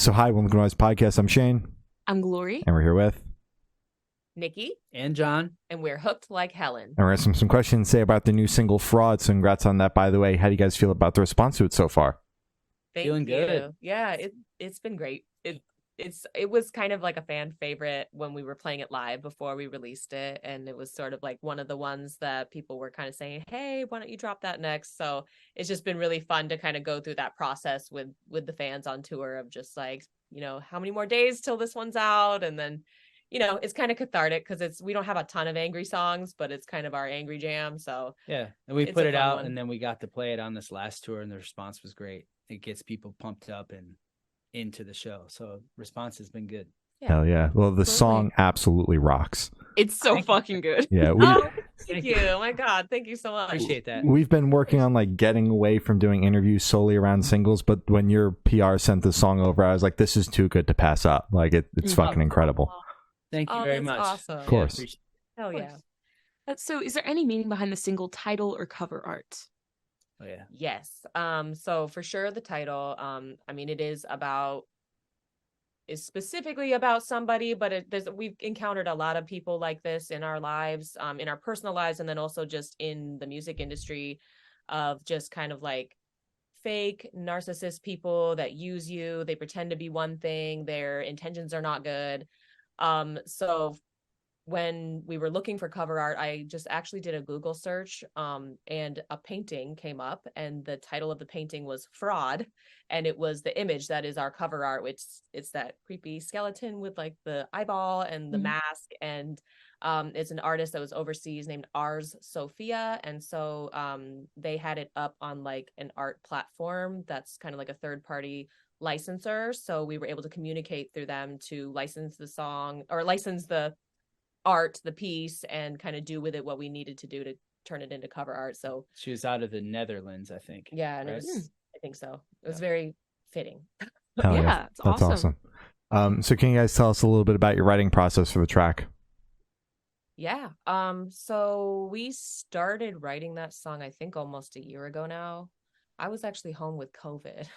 So hi, welcome to Noise Podcast. I'm Shane. I'm Glory. And we're here with Nikki and John. And we're hooked like Helen. And we're asking some questions to say about the new single Fraud. So congrats on that, by the way. How do you guys feel about the response to it so far? Feeling good. Yeah, it's been great. It was kind of like a fan favorite when we were playing it live before we released it, and it was sort of like one of the ones that people were kind of saying, hey, why don't you drop that next? So it's just been really fun to kind of go through that process with the fans on tour of just like, how many more days till this one's out? And then it's kind of cathartic because we don't have a ton of angry songs, but it's kind of our angry jam. So yeah, and we put it out and then we got to play it on this last tour and the response was great. It gets people pumped up and into the show, so response has been good. Hell yeah. Well, the song absolutely rocks. It's so fucking good. Yeah. Thank you. Oh my God, thank you so much. Appreciate that. We've been working on like getting away from doing interviews solely around singles, but when your PR sent the song over, I was like, this is too good to pass up. Like it's fucking incredible. Thank you very much. Awesome. Of course. Hell yeah. So is there any meaning behind the single title or cover art? Oh yeah. Yes. So for sure the title, I mean it is specifically about somebody, but we've encountered a lot of people like this in our lives, in our personal lives, and then also just in the music industry, of just kind of like fake narcissist people that use you. They pretend to be one thing, their intentions are not good. So when we were looking for cover art, I just actually did a Google search, and a painting came up, and the title of the painting was Fraud, and it was the image that is our cover art, which it's that creepy skeleton with like the eyeball and the mask, and it's an artist that was overseas named Ars Sophia, and so they had it up on like an art platform that's kind of like a third-party licensor, so we were able to communicate through them to license the song or license the art, the piece, and kind of do with it what we needed to do to turn it into cover art. So she was out of the Netherlands, I think. Yeah, and right? I think so. It was very fitting. Hell yeah. That's awesome. So can you guys tell us a little bit about your writing process for the track? Yeah. So we started writing that song, I think almost a year ago now. I was actually home with COVID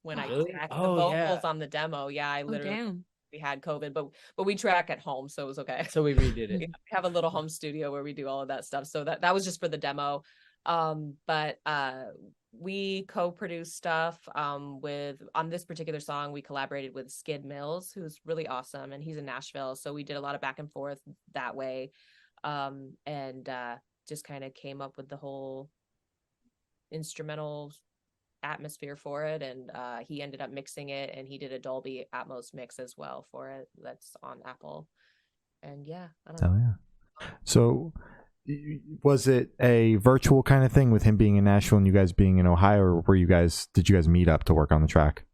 when I tracked the vocals on the demo. Yeah, I literally we had COVID, but we track at home, so it was okay. So we redid it. We have a little home studio where we do all of that stuff. So that was just for the demo. But we co-produced stuff on this particular song. We collaborated with Skid Mills, who's really awesome, and he's in Nashville. So we did a lot of back and forth that way, and just kind of came up with the whole instrumental atmosphere for it, and he ended up mixing it, and he did a Dolby Atmos mix as well for it that's on Apple. And yeah, I don't know. Yeah. So was it a virtual kind of thing with him being in Nashville and you guys being in Ohio, or did you guys meet up to work on the track?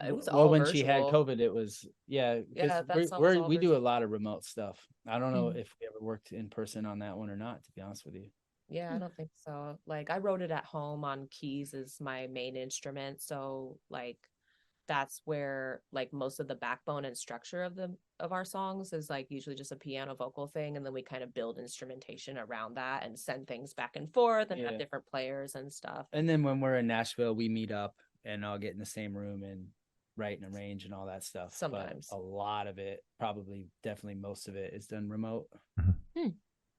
It was all when virtual. she had COVID, it was we do a lot of remote stuff. I don't know if we ever worked in person on that one or not, to be honest with you. Yeah, I don't think so. Like I wrote it at home on keys as my main instrument. So like that's where like most of the backbone and structure of our songs is like usually just a piano vocal thing. And then we kind of build instrumentation around that and send things back and forth and have different players and stuff. And then when we're in Nashville, we meet up and all get in the same room and write and arrange and all that stuff. Sometimes. But a lot of it, definitely most of it is done remote. Mm-hmm.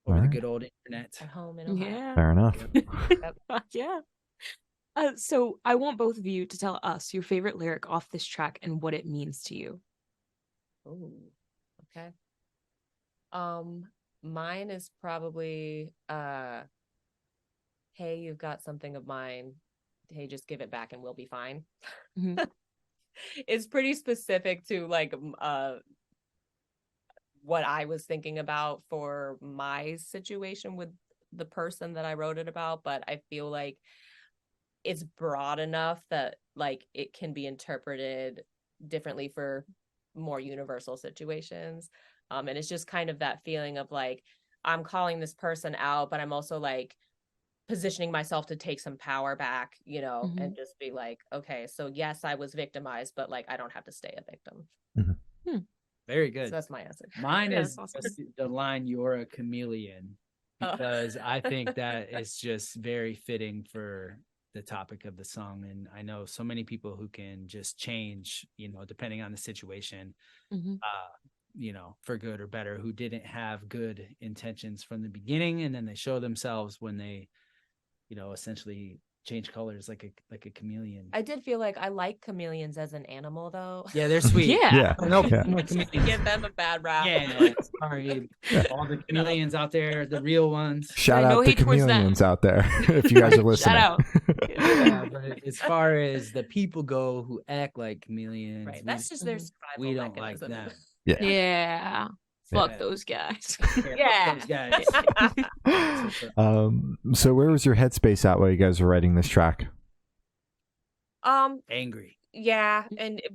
Over the good old internet. At home in Ohio. Yeah. Fair enough. Yeah. So I want both of you to tell us your favorite lyric off this track and what it means to you. Oh, okay. Mine is probably, hey, you've got something of mine. Hey, just give it back and we'll be fine. Mm-hmm. It's pretty specific to like, what I was thinking about for my situation with the person that I wrote it about, but I feel like it's broad enough that like it can be interpreted differently for more universal situations. And it's just kind of that feeling of like, I'm calling this person out, but I'm also like positioning myself to take some power back, and just be like, okay, so yes, I was victimized, but like, I don't have to stay a victim. Mm-hmm. Very good. So that's my answer. Mine is awesome. The line, "You're a chameleon," because I think that is just very fitting for the topic of the song. And I know so many people who can just change, depending on the situation, Mhm. For good or better, who didn't have good intentions from the beginning, and then they show themselves when they, essentially change colors like a chameleon. I did feel like I like chameleons as an animal, though. Yeah, they're sweet. Yeah. No, Yeah. no Just to chameleons. give them a bad rap. Yeah, sorry, all the chameleons out there, the real ones. Shout Yeah, no out the hate towards them. chameleons out there if you guys are listening. Shout out. Yeah, but as far as the people go who act like chameleons, Right. That's just their Mhm. survival we don't like mechanism. them. Yeah. Yeah. Fuck Yeah. those guys. Yeah. Those guys. So where was your headspace at while you guys were writing this track? Angry. Yeah,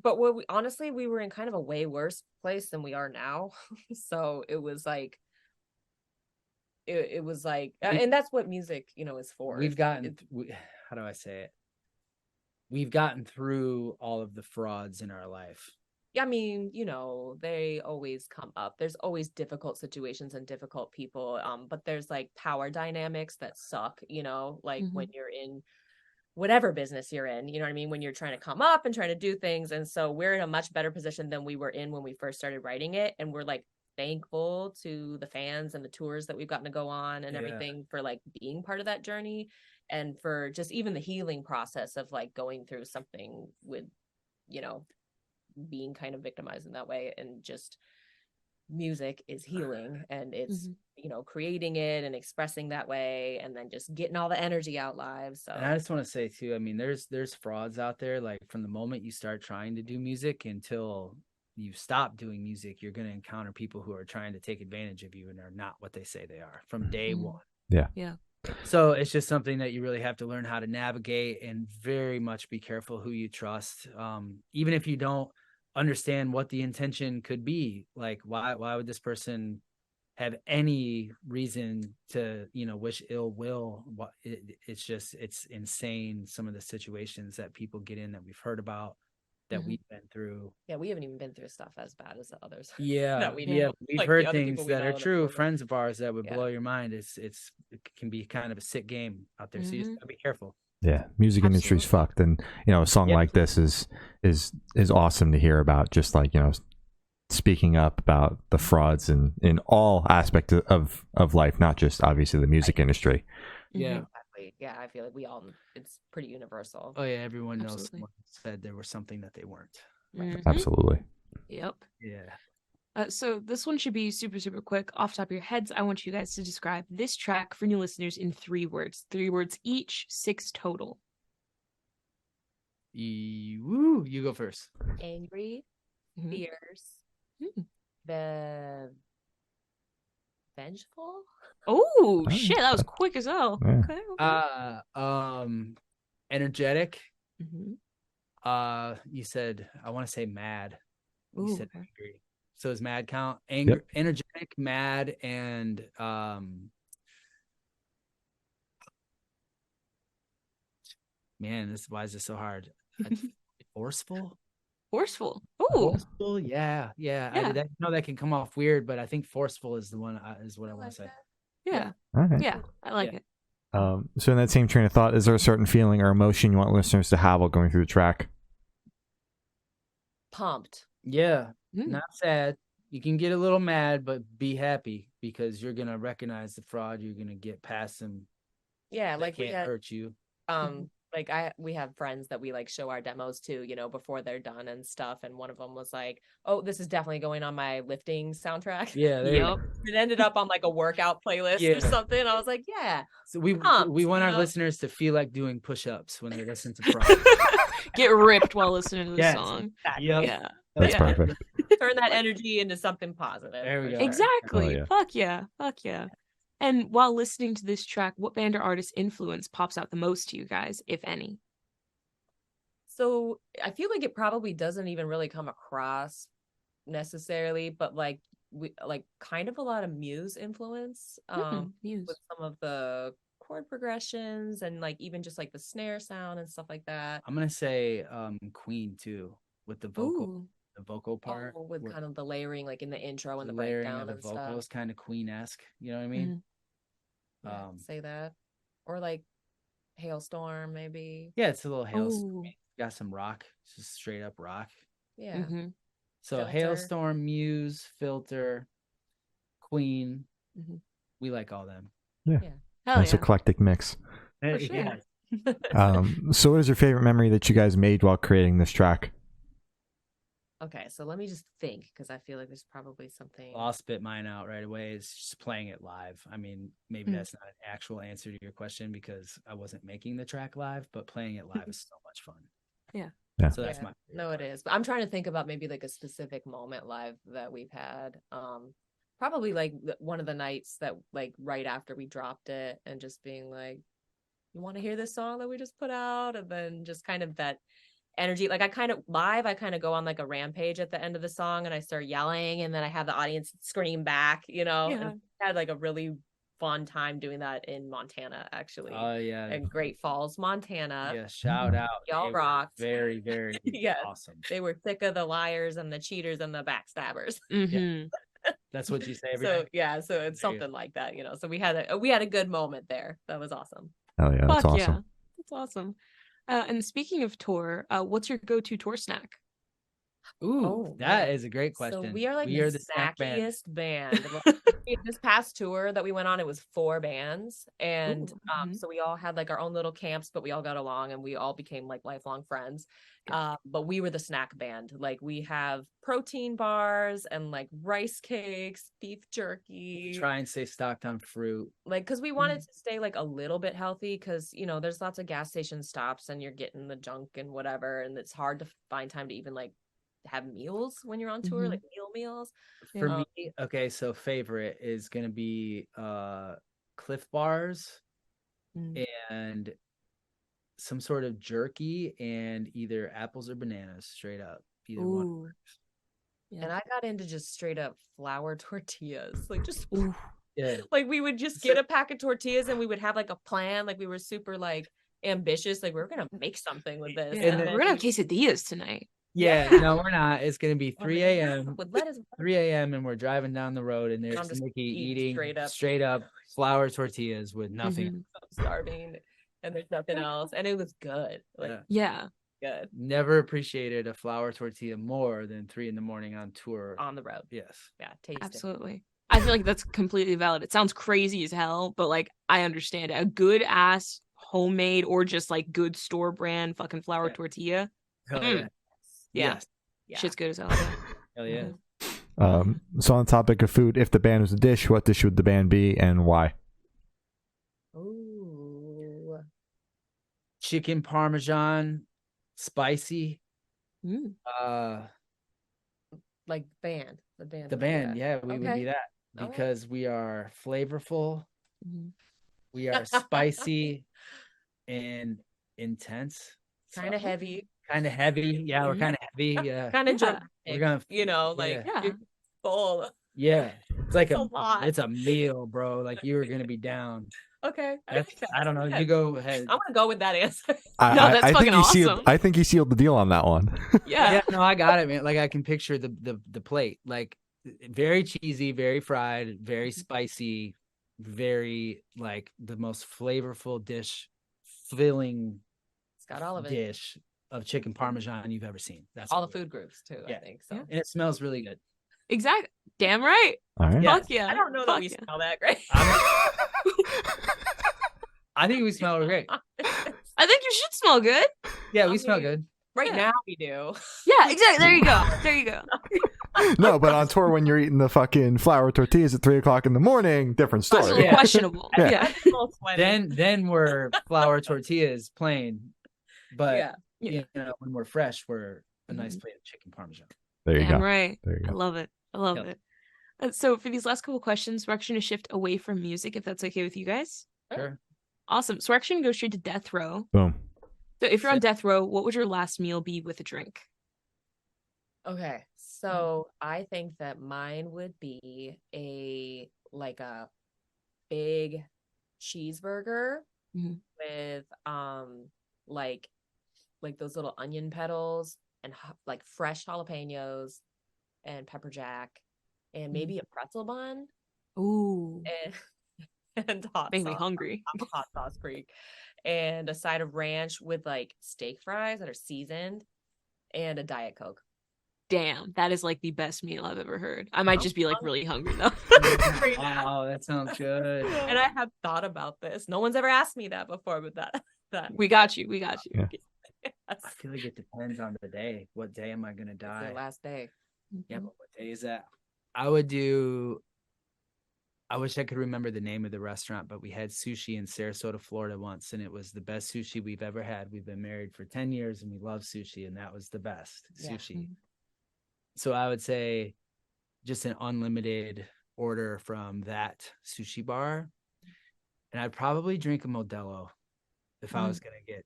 but honestly, we were in kind of a way worse place than we are now. So it was like, and that's what music, is for. We've gotten, how do I say it? We've gotten through all of the frauds in our life. I mean, they always come up. There's always difficult situations and difficult people. But there's like power dynamics that suck, like when you're in whatever business you're in, you know what I mean? When you're trying to come up and trying to do things. And so we're in a much better position than we were in when we first started writing it. And we're like thankful to the fans and the tours that we've gotten to go on and everything for like being part of that journey, and for just even the healing process of like going through something with, being kind of victimized in that way. And just music is healing, and it's creating it and expressing that way, and then just getting all the energy out live. So, and I just want to say too, I mean, there's frauds out there. Like from the moment you start trying to do music until you stop doing music, you're going to encounter people who are trying to take advantage of you and are not what they say they are from day one. Yeah. So it's just something that you really have to learn how to navigate, and very much be careful who you trust. Even if you don't understand what the intention could be, like why would this person have any reason to wish ill will? It's insane, some of the situations that people get in that we've heard about, that we've been through. Yeah, we haven't even been through stuff as bad as the others. Yeah, we've like heard things that are true, friends of ours, that would blow your mind. It can be kind of a sick game out there, so you just gotta be careful. Yeah, music industry's fucked, and a song like this is awesome to hear about. Just like speaking up about the frauds in all aspects of life, not just obviously the music industry. Yeah, exactly. Yeah, I feel like it's pretty universal. Oh yeah, everyone knows Absolutely. someone said there was something that they weren't. Absolutely. Yep. Yeah. So this one should be super, super quick. Off the top of your heads, I want you guys to describe this track for new listeners in 3 words. 3 words each, 6 total. You go first. Angry, fierce, vengeful. Oh shit, that was quick as hell. Yeah. Okay. Energetic. You said, I want to say mad. You said angry. So does mad count? Angry, energetic, mad, and man, why is this so hard? Forceful. Forceful. Ooh. Forceful. Yeah. I know that can come off weird, but I think forceful is the one. Is what I want to say. Yeah. Okay. Yeah, I like it. So in that same train of thought, is there a certain feeling or emotion you want listeners to have while going through the track? Pumped. Yeah. Not sad. You can get a little mad, but be happy, because you're gonna recognize the fraud. You're gonna get past them. Yeah, like can't hurt you. Like we have friends that we like show our demos to, before they're done and stuff. And one of them was like, "Oh, this is definitely going on my lifting soundtrack." Yeah. It ended up on like a workout playlist or something. I was like, "Yeah." So we want our listeners to feel like doing push-ups when they listen to fraud. Get ripped while listening to the song. Yep. Yeah. That's perfect. Turn that energy into something positive. There we go. Exactly. Oh, yeah. Fuck yeah. And while listening to this track, what band or artist influence pops out the most to you guys, if any? So I feel like it probably doesn't even really come across necessarily, but like we like kind of a lot of Muse influence. Muse. With some of the chord progressions and like even just like the snare sound and stuff like that. I'm gonna say Queen too, with the vocal. Ooh. The vocal part with kind of the layering, like in the intro and the layering breakdown of the and vocals, stuff. kind of Queen-esque. You know what I mean? Say that, or like Hailstorm, maybe. Yeah, it's a little Oh. got some rock, just straight up rock. Yeah. So Filter. Hailstorm, Muse, Filter, Queen. We like all them. Yeah. Hell Nice yeah. eclectic mix. For sure. Yeah. So what is your favorite memory that you guys made while creating this track? Okay, so let me just think, because I feel like there's probably something. I'll spit mine out right away. It's just playing it live. I mean, maybe that's not an actual answer to your question because I wasn't making the track live, but playing it live is so much fun. Yeah. So that's my favorite. No, it is. But I'm trying to think about maybe like a specific moment live that we've had. Probably like one of the nights that like right after we dropped it and just being like, you want to hear this song that we just put out? And then just kind of that energy. Like I kind of go on like a rampage at the end of the song and I start yelling and then I have the audience scream back, you know. Yeah. And I had like a really fun time doing that in Montana, actually. Oh yeah. In Great Falls, Montana. Yeah, shout out. Y'all rocked. Very, very awesome. They were sick of the liars and the cheaters and the backstabbers. Yeah. That's what you say every So day. yeah, so it's something like that, you know. So we had a good moment there. That was awesome. Oh yeah, that's Fuck awesome. Yeah. That's awesome. And speaking of tour, what's your go-to tour snack? Ooh, that is a great question. So we are like the snack snackiest band. This past tour that we went on, it was 4 bands, and so we all had like our own little camps, but we all got along and we all became like lifelong friends. But we were the snack band. Like we have protein bars and like rice cakes, beef jerky. Try and stay stocked on fruit. Like, because we wanted to stay like a little bit healthy, because you know there's lots of gas station stops and you're getting the junk and whatever, and it's hard to find time to even like have meals when you're on tour, like meals. For me, okay, so favorite is gonna be Cliff Bars and some sort of jerky and either apples or bananas, straight up. Either one. Yeah. And I got into just straight up flour tortillas, like just yeah. Like we would just get a pack of tortillas and we would have like a plan, like we were super like ambitious, like we were gonna make something with this. And then we're gonna have quesadillas tonight. Yeah, no, we're not. It's gonna be 3 a.m. 3 a.m. and we're driving down the road and there's Nikki eating straight up flour tortillas with nothing. I'm starving and there's nothing else, and it was good. Like good. Never appreciated a flour tortilla more than 3 a.m. on tour on the road. Yes. Yeah, tasty. Absolutely. I feel like that's completely valid. It sounds crazy as hell, but like I understand it. A good ass homemade or just like good store brand fucking flour tortilla. Yeah. Shit's good as hell. Hell yeah. So on the topic of food, if the band was a dish, what dish would the band be and why? Ooh. Chicken parmesan, spicy. Like the band. Yeah, we would be that because we are flavorful. We are spicy and intense. Kind of heavy. Yeah, we're kind of heavy. Yeah. Kind of dramatic. We're gonna, you know, like you're full. Yeah. It's like a lot. It's a meal, bro. Like you were gonna be down. Okay. I don't know. You go ahead. I'm gonna go with that answer. That's fucking awesome. I think he sealed the deal on that one. Yeah. No, I got it, man. Like I can picture the plate, like very cheesy, very fried, very spicy, very like the most flavorful dish, filling. It's got all of it. Dish of chicken parmesan you've ever seen. That's all the food groups too. I think so. And it smells really good. Exactly. Damn right. All right. Fuck yeah. I don't know that we smell that great. I think we smell great. I think you should smell good. Yeah, we smell good. Right now we do. Yeah, exactly. There you go. No, but on tour when you're eating the fucking flour tortillas at 3:00 in the morning, different story. Questionable. Yeah. Then we're flour tortillas plain. But you know, when we're fresh, we're a nice plate of chicken parmesan. There you go. Right. There you go. I love it. So for these last couple questions, we're actually going to shift away from music, if that's okay with you guys. Sure. Awesome. So we're actually going to go straight to death row. Boom. So if you're on death row, what would your last meal be with a drink? Okay. So I think that mine would be a big cheeseburger with like those little onion petals and like fresh jalapenos and pepper jack and maybe a pretzel bun. Ooh. and hot Make me sauce. hungry. Hot sauce freak. And a side of ranch with like steak fries that are seasoned and a Diet Coke. Damn, that is like the best meal I've ever heard. I might just be like really hungry though. Wow, that sounds good. And I have thought about this. No one's ever asked me that before, but that We got you. We got you. Yeah. yes. I feel like it depends on the day. What day am I gonna It's die? their last day. Yeah, but what day is that? I would do. I wish I could remember the name of the restaurant, but we had sushi in Sarasota, Florida once, and it was the best sushi we've ever had. We've been married for 10 years and we love sushi, and that was the best sushi. Mhm. So I would say just an unlimited order from that sushi bar. And I'd probably drink a Modelo if I was going to get.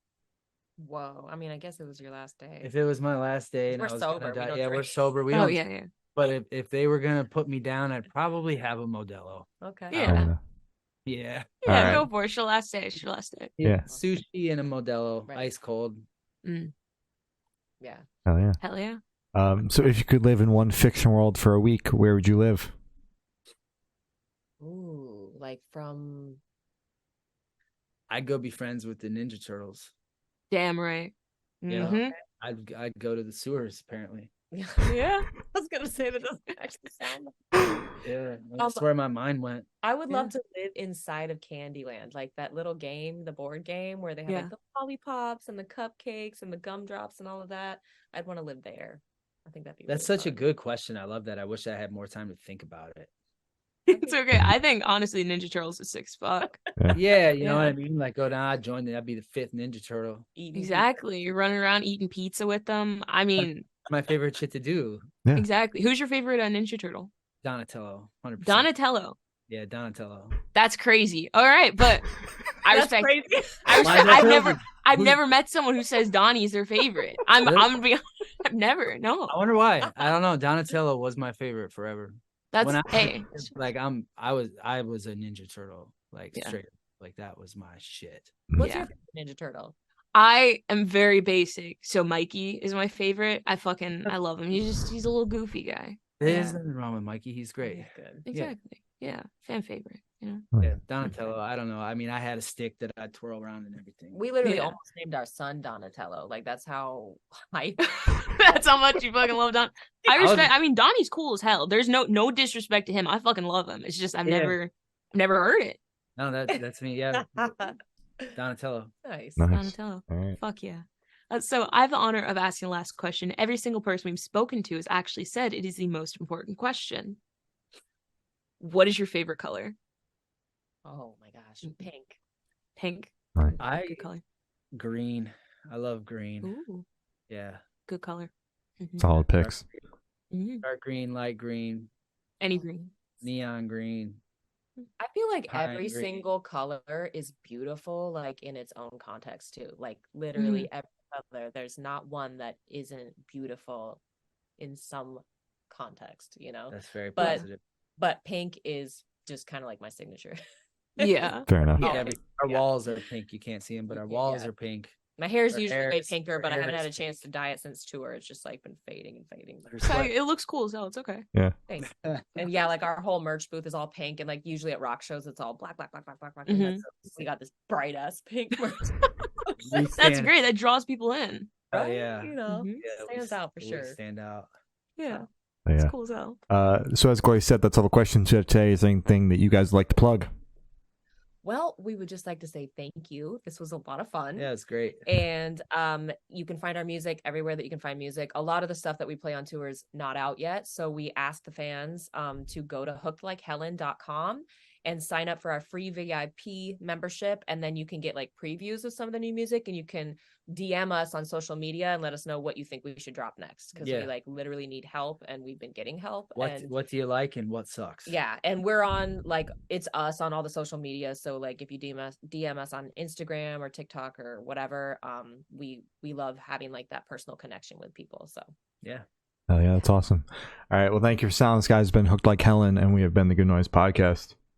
Whoa. I mean, I guess it was your last day. If it was my last day and We're I was sober, gonna we die, don't yeah, we're drink. sober. We Oh don't. yeah. But if they were going to put me down, I'd probably have a Modelo. Okay. Yeah. Yeah. Yeah, All right. go for it. It's your last day. It's your last day. Yeah. Sushi and a Modelo, Right. ice cold. Yeah. Hell yeah. Hell yeah. So if you could live in one fiction world for a week, where would you live? Ooh, like from I'd go be friends with the Ninja Turtles. Damn right. You know? Mhm. I'd go to the sewers apparently. Yeah. I was gonna say that doesn't actually sound. Yeah, that's where my mind went. I would love to live inside of Candyland, like that little game, the board game where they have Yeah. like the lollipops and the cupcakes and the gumdrops and all of that. I'd want to live there. I think that'd be. That's really such a fun. good question. I love that. I wish I had more time to think about it. It's okay. I think honestly, Ninja Turtles is sick as fuck. Yeah, you know what Yeah. I mean? Like, go down, I'd join, that'd be the 5th Ninja Turtle. Eating Exactly. You're running around eating pizza with them. I mean, My favorite shit to do. Yeah. exactly. Who's your favorite Ninja Turtle? Donatello, 100%. Donatello. Yeah, Donatello. That's crazy. All right, but I That's respect. crazy. I respect. Why I've is that never. crazy? I've Who- never met someone who says Donnie's their favorite. I'm Really? gonna be. I've never. No. I wonder why. I don't know. Donatello was my favorite forever. That's When I hey. like I was a Ninja Turtle, like Yeah. straight up. Like that was my shit. What's Yeah. your favorite Ninja Turtle? I am very basic. So Mikey is my favorite. I love him. He's a little goofy guy. There's nothing wrong with Mikey. He's great. He's good. Exactly. Yeah. Fan favorite. You know. Oh, Yeah, Donatello. I don't know. I mean, I had a stick that I'd twirl around and everything. We literally Yeah. almost named our son Donatello. Like that's how I. That's how much you fucking love Don. I I was- respect. I mean, Donnie's cool as hell. There's no disrespect to him. I fucking love him. It's just I've Yeah. never heard it. No, that's me. Yeah, Donatello. Nice. Nice. Donatello. All right. Fuck yeah. So I have the honor of asking the last question. Every single person we've spoken to has actually said it is the most important question. What is your favorite color? Oh my gosh, pink. Pink. Right. I Good color. green. I love green. Ooh, Yeah, good color. Mhm. Solid picks. Mhm. dark green, light green, Any green. neon green. I feel like Pine every green. single color is beautiful, like in its own context too. Like literally every color, there's not one that isn't beautiful in some context, you know. That's very But- positive. But pink is just kind of like my signature. Yeah. Fair enough. Yeah. Yeah, our Yeah. walls are pink. You can't see them, but our walls Yeah. are pink. My hair is Her usually hair way is- pinker, her but I hair haven't had a is chance to dye it since tour. It's just like been fading and fading. Her So sweat- it looks cool as hell. It's okay. Thanks. And yeah, like our whole merch booth is all pink, and like usually at rock shows it's all black, black, black, black, black, black. And Mhm. that's- we got this bright ass pink merch. we That's stand- great. That draws people in. Oh, right? yeah. You know, Mhm. Yeah, we stands out for we sure. Stand out. Yeah. Yeah. It's cool as hell. So as Glory said, that's all the questions we have today. Is there anything that you guys would like to plug? Well, we would just like to say thank you. This was a lot of fun. Yeah, it's great. And you can find our music everywhere that you can find music. A lot of the stuff that we play on tour is not out yet. So we asked the fans to go to hookedlikehelen.com and sign up for our free VIP membership. And then you can get like previews of some of the new music, and you can DM us on social media and let us know what you think we should drop next. Because Yeah. we like literally need help, and we've been getting help. What and do you like and what sucks? yeah, and we're on like it's us on all the social media. So like if you DM us on Instagram or TikTok or whatever, we love having like that personal connection with people. So Yeah. Oh yeah, that's awesome. All right, well, thank you for silence, guys. It's been Hooked Like Helen, and we have been the Good Noise Podcast.